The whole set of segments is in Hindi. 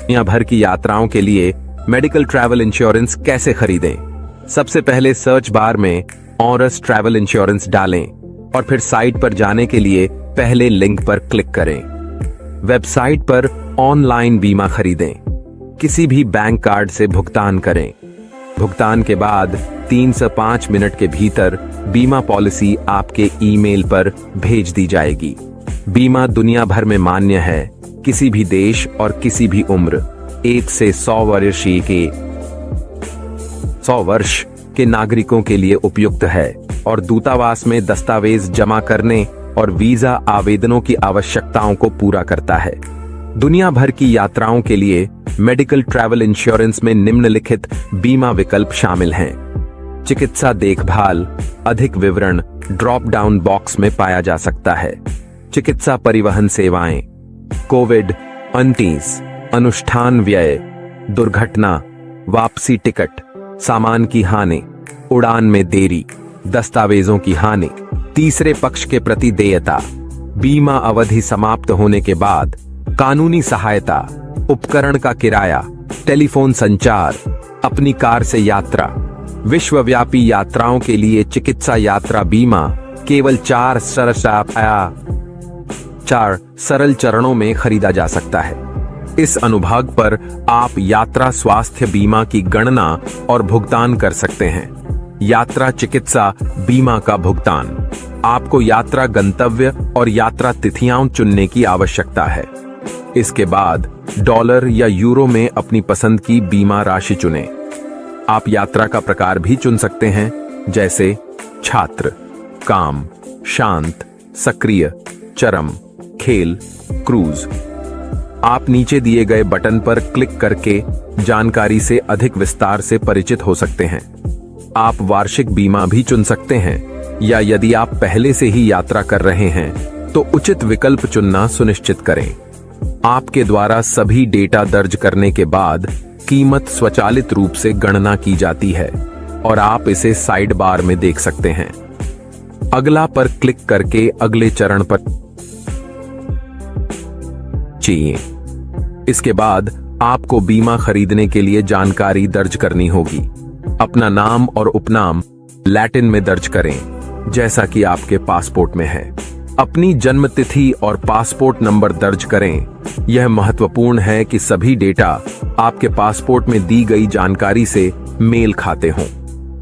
दुनिया भर की यात्राओं के लिए मेडिकल ट्रैवल इंश्योरेंस कैसे खरीदें। सबसे पहले सर्च बार में ऑरस ट्रैवल इंश्योरेंस डालें और फिर साइट पर जाने के लिए पहले लिंक पर क्लिक करें। वेबसाइट पर ऑनलाइन बीमा खरीदें। किसी भी बैंक कार्ड से भुगतान करें। भुगतान के बाद 3 से 5 मिनट के भीतर बीमा पॉलिसी आपके ईमेल पर भेज दी जाएगी। बीमा दुनिया भर में मान्य है। किसी भी देश और किसी भी उम्र 1 से 100 वर्ष के नागरिकों के लिए उपयुक्त है और दूतावास में दस्तावेज जमा करने और वीजा आवेदनों की आवश्यकताओं को पूरा करता है। दुनिया भर की यात्राओं के लिए मेडिकल ट्रैवल इंश्योरेंस में निम्नलिखित बीमा विकल्प शामिल हैं। चिकित्सा देखभाल, अधिक विवरण ड्रॉप डाउन बॉक्स में पाया जा सकता है। चिकित्सा परिवहन सेवाएं, कोविड-19, अनुष्ठान व्यय, दुर्घटना, वापसी टिकट, सामान की हानि, उड़ान में देरी, दस्तावेजों की हानि, तीसरे पक्ष के प्रति देयता, बीमा अवधि समाप्त होने के बाद कानूनी सहायता, उपकरण का किराया, टेलीफोन संचार, अपनी कार से यात्रा। विश्वव्यापी यात्राओं के लिए चिकित्सा यात्रा बीमा केवल 4 सरल चरणों में खरीदा जा सकता है। इस अनुभाग पर आप यात्रा स्वास्थ्य बीमा की गणना और भुगतान कर सकते हैं। यात्रा चिकित्सा बीमा का भुगतान। आपको यात्रा गंतव्य और यात्रा तिथियां चुनने की आवश्यकता है। इसके बाद डॉलर या यूरो में अपनी पसंद की बीमा राशि चुनें। आप यात्रा का प्रकार भी चुन सकते हैं, जैसे छात्र, काम, शांत, सक्रिय, चरम, खेल, क्रूज। आप नीचे दिए गए बटन पर क्लिक करके जानकारी से अधिक विस्तार से परिचित हो सकते हैं। आप वार्षिक बीमा भी चुन सकते हैं, या यदि आप पहले से ही यात्रा कर रहे हैं तो उचित विकल्प चुनना सुनिश्चित करें। आपके द्वारा सभी डेटा दर्ज करने के बाद कीमत स्वचालित रूप से गणना की जाती है और आप इसे साइड बार में देख सकते हैं। अगला पर क्लिक करके अगले चरण पर चाहिए। इसके बाद आपको बीमा खरीदने के लिए जानकारी दर्ज करनी होगी। अपना नाम और उपनाम लैटिन में दर्ज करें, जैसा कि आपके पासपोर्ट में है। अपनी जन्म तिथि और पासपोर्ट नंबर दर्ज करें। यह महत्वपूर्ण है कि सभी डेटा आपके पासपोर्ट में दी गई जानकारी से मेल खाते हों।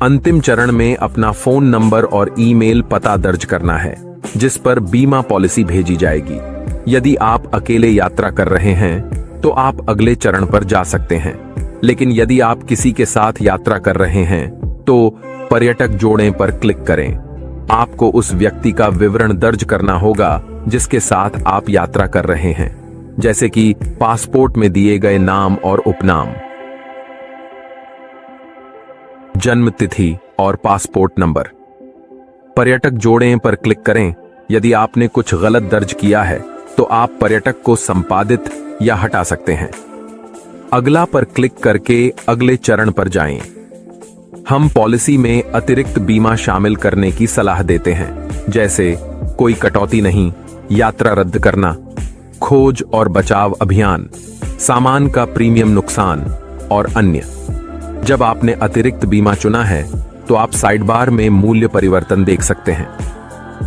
अंतिम चरण में अपना फोन नंबर और ईमेल पता दर्ज करना है, जिस पर बीमा पॉलिसी भेजी जाएगी। यदि आप अकेले यात्रा कर रहे हैं तो आप अगले चरण पर जा सकते हैं, लेकिन यदि आप किसी के साथ यात्रा कर रहे हैं तो पर्यटक जोड़ें पर क्लिक करें। आपको उस व्यक्ति का विवरण दर्ज करना होगा जिसके साथ आप यात्रा कर रहे हैं, जैसे कि पासपोर्ट में दिए गए नाम और उपनाम, जन्म तिथि और पासपोर्ट नंबर। पर्यटक जोड़ें पर क्लिक करें। यदि आपने कुछ गलत दर्ज किया है तो आप पर्यटक को संपादित या हटा सकते हैं। अगला पर क्लिक करके अगले चरण पर जाएं। हम पॉलिसी में अतिरिक्त बीमा शामिल करने की सलाह देते हैं, जैसे कोई कटौती नहीं, यात्रा रद्द करना, खोज और बचाव अभियान, सामान का प्रीमियम नुकसान और अन्य। जब आपने अतिरिक्त बीमा चुना है तो आप साइड बार में मूल्य परिवर्तन देख सकते हैं।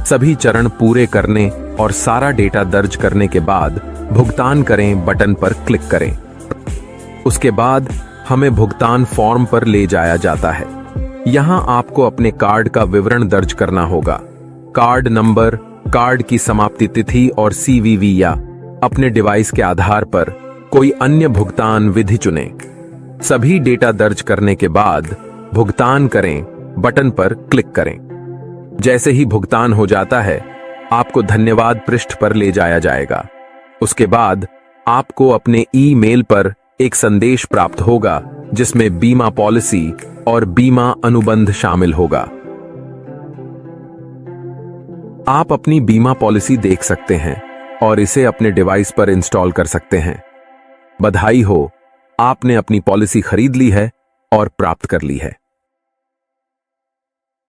सभी चरण पूरे करने और सारा डेटा दर्ज करने के बाद भुगतान करें बटन पर क्लिक करें। उसके बाद हमें भुगतान फॉर्म पर ले जाया जाता है। यहां आपको अपने कार्ड का विवरण दर्ज करना होगा। कार्ड नंबर, कार्ड की समाप्ति तिथि और CVV या अपने डिवाइस के आधार पर कोई अन्य भुगतान विधि चुनें। सभी डेटा दर्ज करने के बाद भुगतान करें बटन पर क्लिक करें। जैसे ही भुगतान हो जाता है, आपको धन्यवाद पृष्ठ पर ले जाया जाएगा। उसके बाद आपको अपने ईमेल पर एक संदेश प्राप्त होगा जिसमें बीमा पॉलिसी और बीमा अनुबंध शामिल होगा। आप अपनी बीमा पॉलिसी देख सकते हैं और इसे अपने डिवाइस पर इंस्टॉल कर सकते हैं। बधाई हो, आपने अपनी पॉलिसी खरीद ली है और प्राप्त कर ली है।